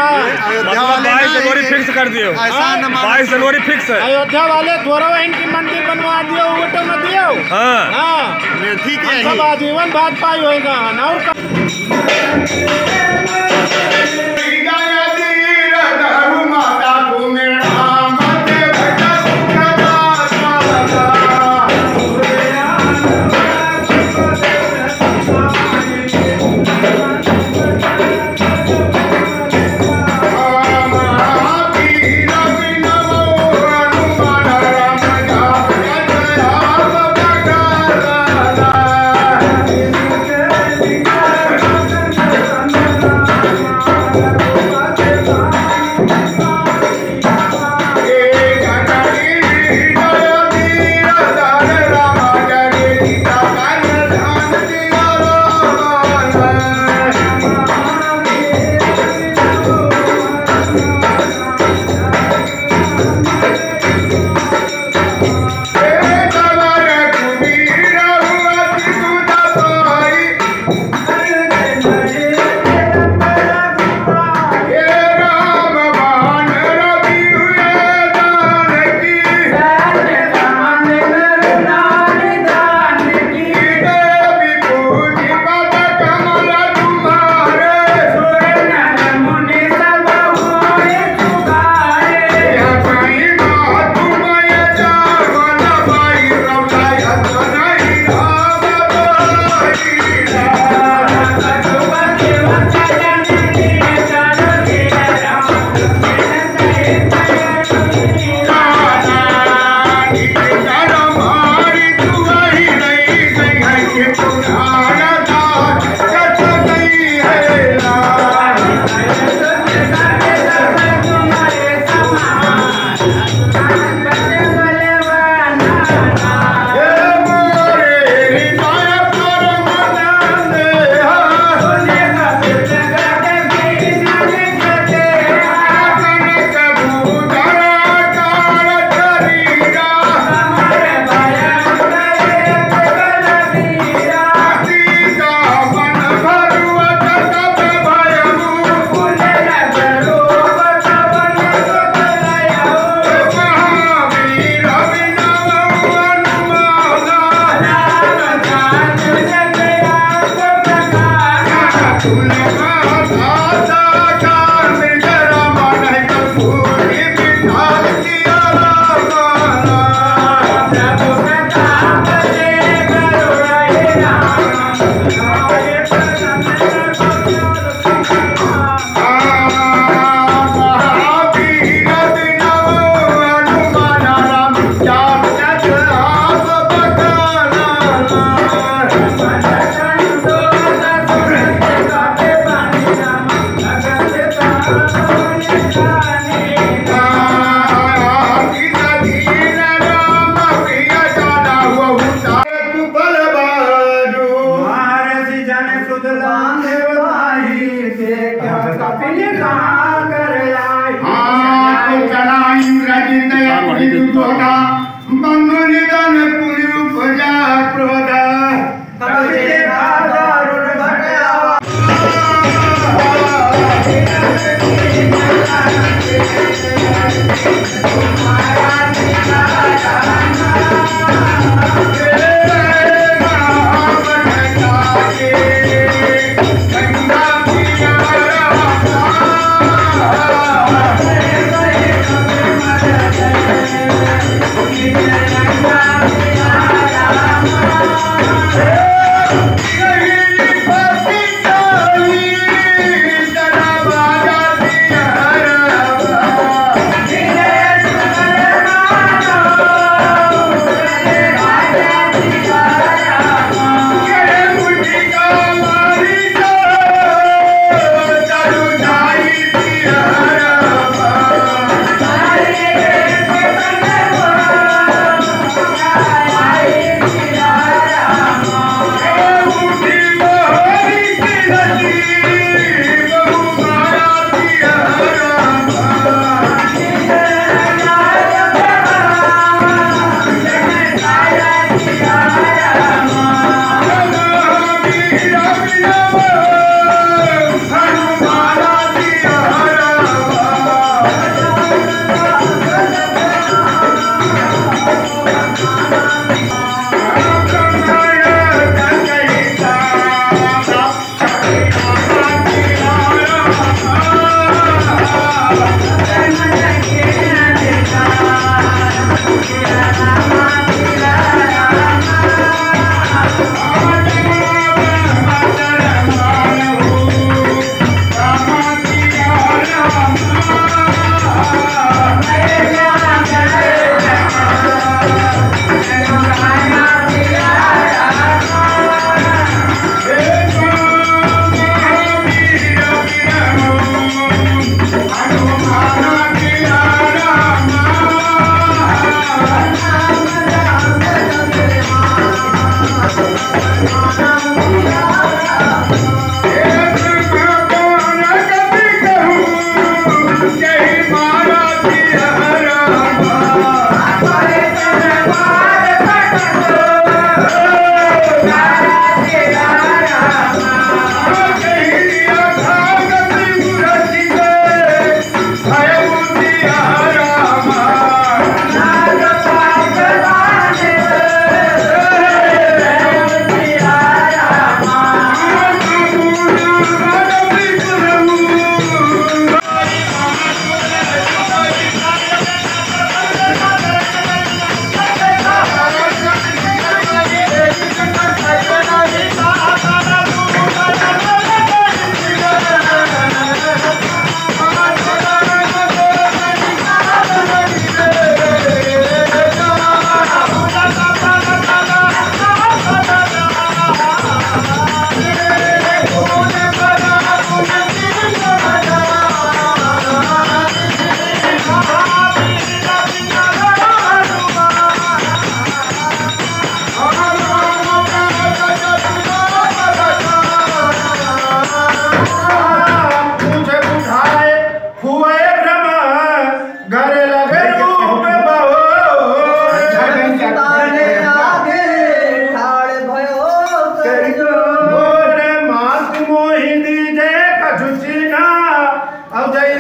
अयोध्या वाले 22 जनवरी फिक्स कर दियो। 22 जनवरी फिक्स है। अयोध्या वाले थोड़ा इनकी मंदिर बनवा दियो, वो तो न दियो। हाँ ठीक है, सब आजीवन भाजपा ही होएगा और Yeah.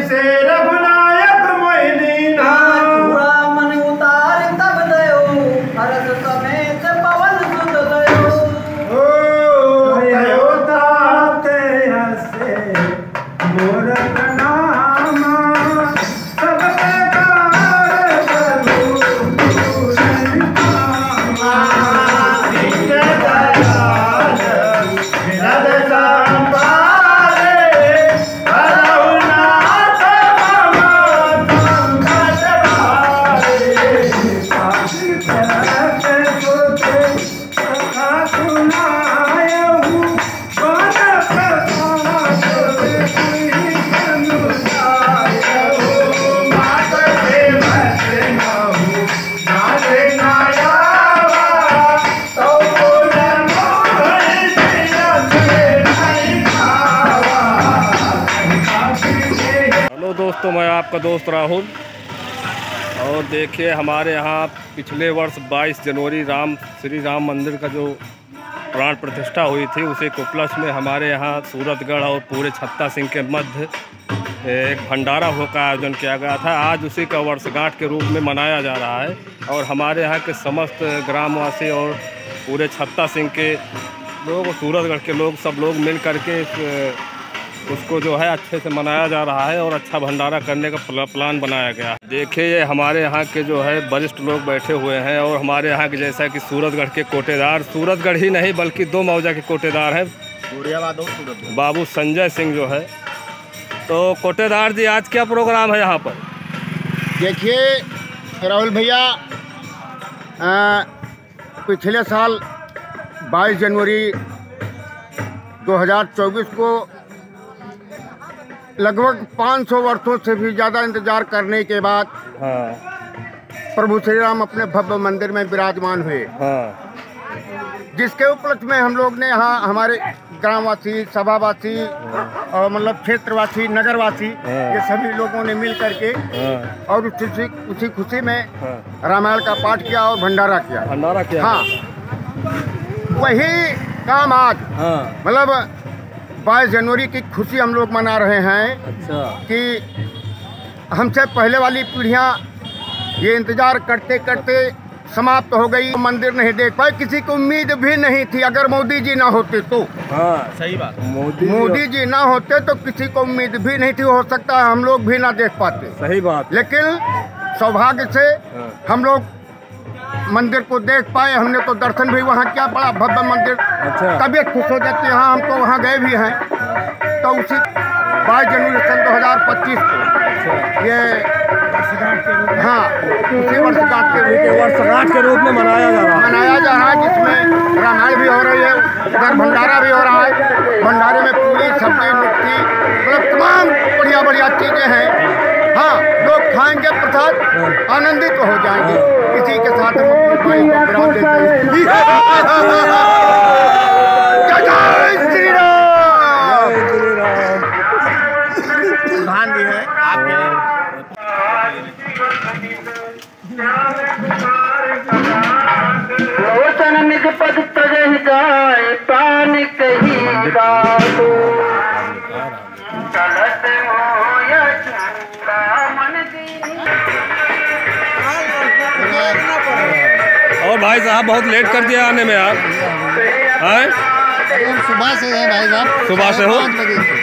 से रघुनायक मोहिनी चूड़ा मन उतार तब दयो हरस समेत पवन सुत दयो ताते हसे मोर नामा सब दोस्तों, मैं आपका दोस्त राहुल। और देखिए, हमारे यहाँ पिछले वर्ष 22 जनवरी श्री राम मंदिर का जो प्राण प्रतिष्ठा हुई थी, उसी के उपलक्ष्य में हमारे यहाँ सूरतगढ़ और पूरे छत्ता सिंह के मध्य एक भंडारा हो का आयोजन किया गया था। आज उसी का वर्षगांठ के रूप में मनाया जा रहा है और हमारे यहाँ के समस्त ग्रामवासी और पूरे छत्ता सिंह के लोग, सूरतगढ़ के लोग, सब लोग मिल करके उसको जो है अच्छे से मनाया जा रहा है और अच्छा भंडारा करने का प्लान बनाया गया। देखिए, ये हमारे यहाँ के जो है वरिष्ठ लोग बैठे हुए हैं और हमारे यहाँ के जैसा कि सूरतगढ़ के कोटेदार, सूरतगढ़ ही नहीं बल्कि 2 मौजा के कोटेदार हैं, बाबू संजय सिंह जो है। तो कोटेदार जी, आज क्या प्रोग्राम है यहाँ पर? देखिए राहुल भैया, पिछले साल 22 जनवरी 2024 को लगभग 500 वर्षों से भी ज़्यादा इंतजार करने के बाद प्रभु श्री राम अपने भव्य मंदिर में विराजमान हुए, जिसके उपलक्ष्य में हम लोग ने यहाँ हमारे ग्रामवासी, सभावासी और मतलब क्षेत्रवासी, नगरवासी, ये सभी लोगों ने मिल करके और उसी खुशी में रामायण का पाठ किया और भंडारा किया। हाँ, वही काम आज मतलब 22 जनवरी की खुशी हम लोग मना रहे हैं। अच्छा। कि हमसे पहले वाली पीढ़ियां ये इंतजार करते करते समाप्त हो गई, मंदिर नहीं देख पाए, किसी को उम्मीद भी नहीं थी। अगर मोदी जी ना होते तो सही बात, मोदी जी ना होते तो किसी को उम्मीद भी नहीं थी, हो सकता है हम लोग भी ना देख पाते। सही बात। लेकिन सौभाग्य से हम लोग मंदिर को देख पाए। हमने तो दर्शन भी वहाँ किया, बड़ा भव्य मंदिर। अच्छा। तबीयत खुश हो जाती है। हाँ, हम तो वहाँ गए भी हैं। तो उसी 22 जनवरी सन 2025 को ये हाँ उसी वर्षगांठ के रूप में मनाया जा रहा है, जिसमें रामायण भी हो रही है, उधर भंडारा भी हो रहा है। भंडारे में पूरी सब्जी, मिट्टी, मतलब तमाम बढ़िया बढ़िया चीज़ें हैं। हाँ, लोग खाएंगे प्रसाद, आनंदित हो जाएंगे। इसी के साथ हम अपनी भाई को विराम देते हैं। जय श्री राम। प्रधान जी है आपके लोचन निज पद तजहि जाए प्राण कही गातो चलत हो यशुका मन दीनी। और भाई साहब, बहुत लेट कर दिया आने में आप। हैं? सुबह से है भाई साहब, सुबह से हो? 5 बजे से।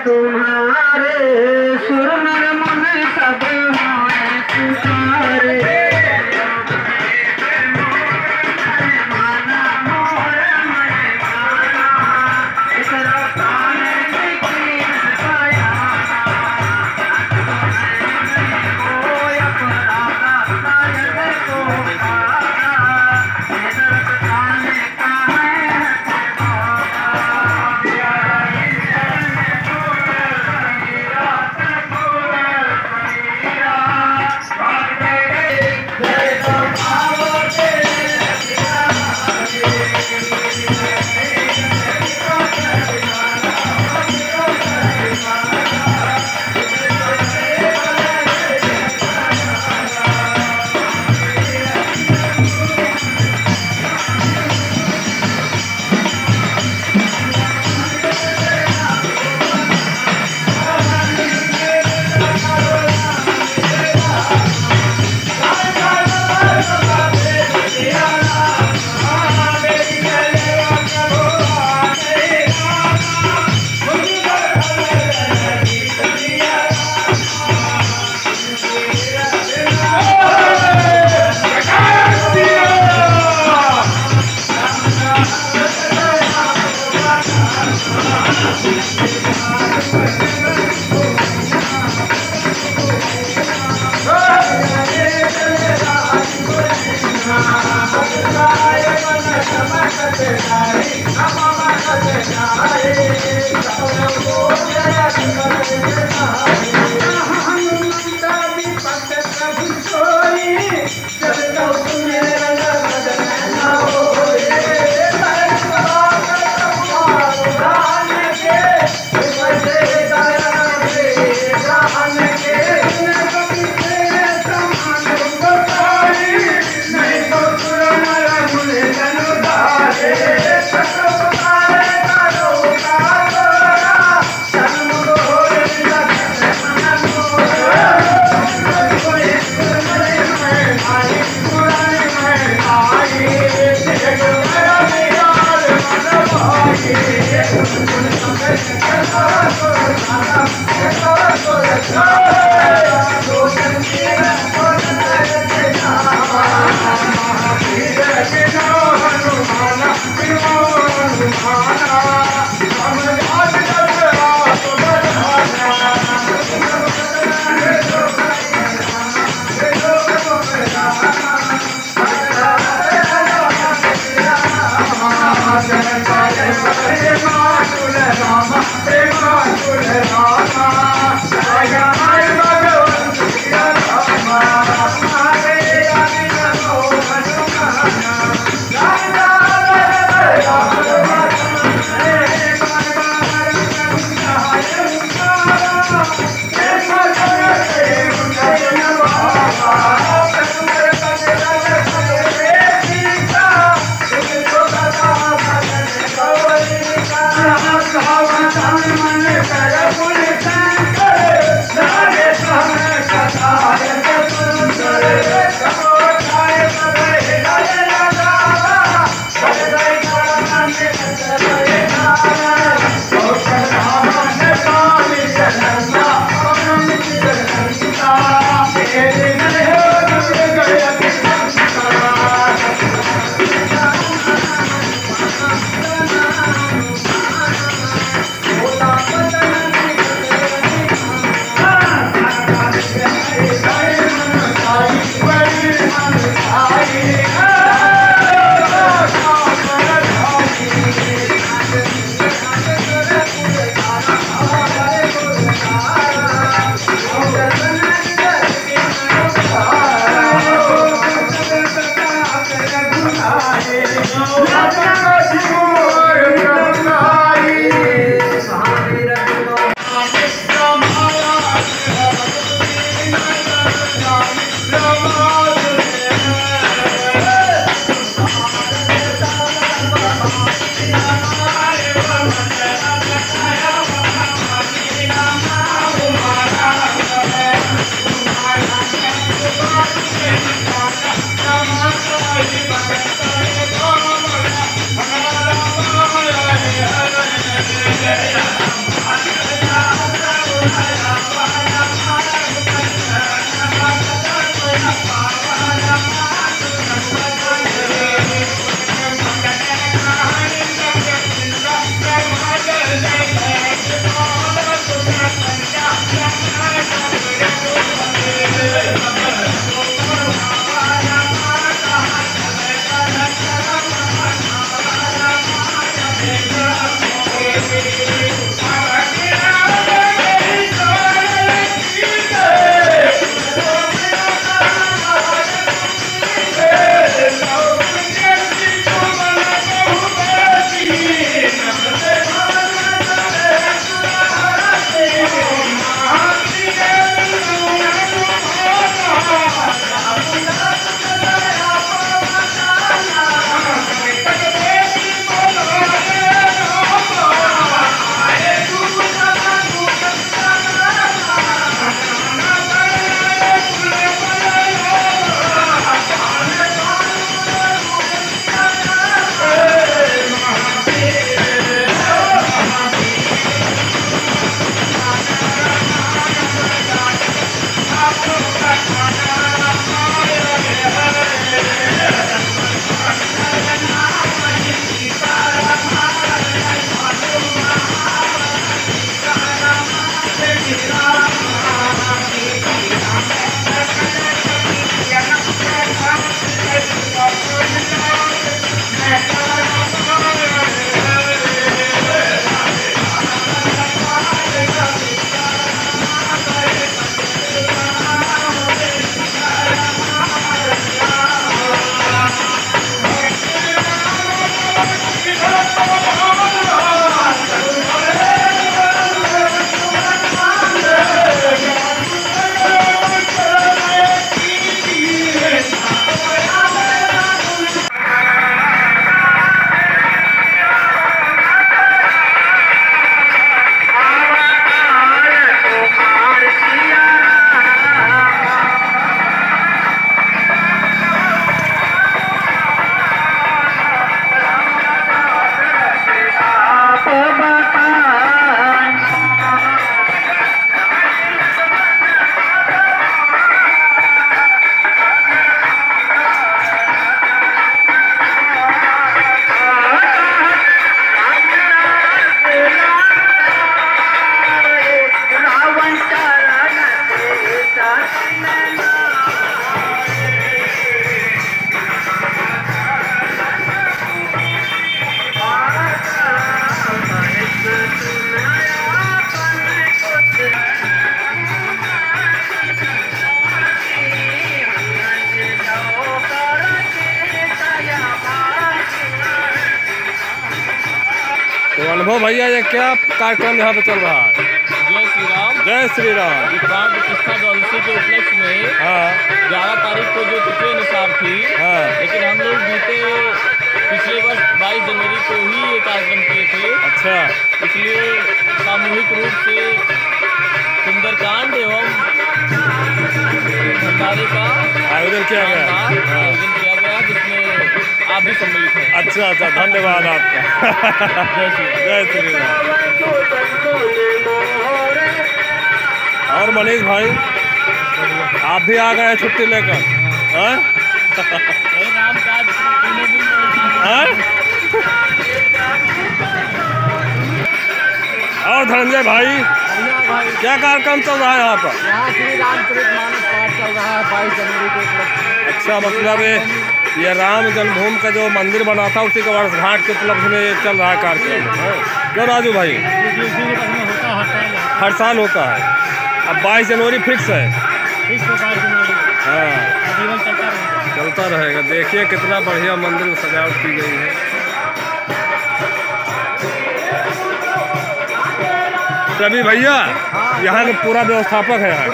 तुम्हारे सुरनर मन सब होए तुम्हारे देखो भैया ये क्या कार्यक्रम यहाँ पे चल रहा है। जय श्री राम। जय श्री राम। ये प्राण प्रतिष्ठा द्वादशी के उपलक्ष्य में हाँ 11 तारीख को जो तिथि अनुसार थी, हाँ लेकिन हम लोग पिछले वर्ष 22 जनवरी को ही ये कार्यक्रम किए थे। अच्छा, इसलिए सामूहिक रूप से सुंदरकांड एवं भंडारे का आयोजन किया गया। हाँ। आयोजन किया गया, जिसमें आप भी सम्मिलित हैं। अच्छा अच्छा, धन्यवाद आपका। जय श्री राम। और मनीष भाई आप भी आ गए हैं छुट्टी लेकर? हाँ? राम काज पूरे दिन हाँ? और धनंजय भाई क्या कार्यक्रम चल रहा है यहाँ पर? यहाँ श्री रामचरितमानस पाठ चल रहा है 22 जनवरी के उपलक्ष्य। अच्छा, मतलब ये राम जन्मभूमि का जो मंदिर बना था उसी का वर्षगांठ के उपलक्ष्य में ये चल रहा है कार्यक्रम। क्यों राजू भाई? हर साल होता है। अब 22 जनवरी फिक्स है। हाँ, चलता रहेगा। देखिए कितना बढ़िया मंदिर में सजावट की गई है। रवि भैया यहाँ के पूरा व्यवस्थापक है यहाँ।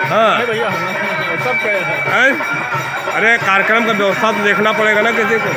हाँ भैया सब कहे हैं। अरे कार्यक्रम का व्यवस्था तो देखना पड़ेगा ना किसी को।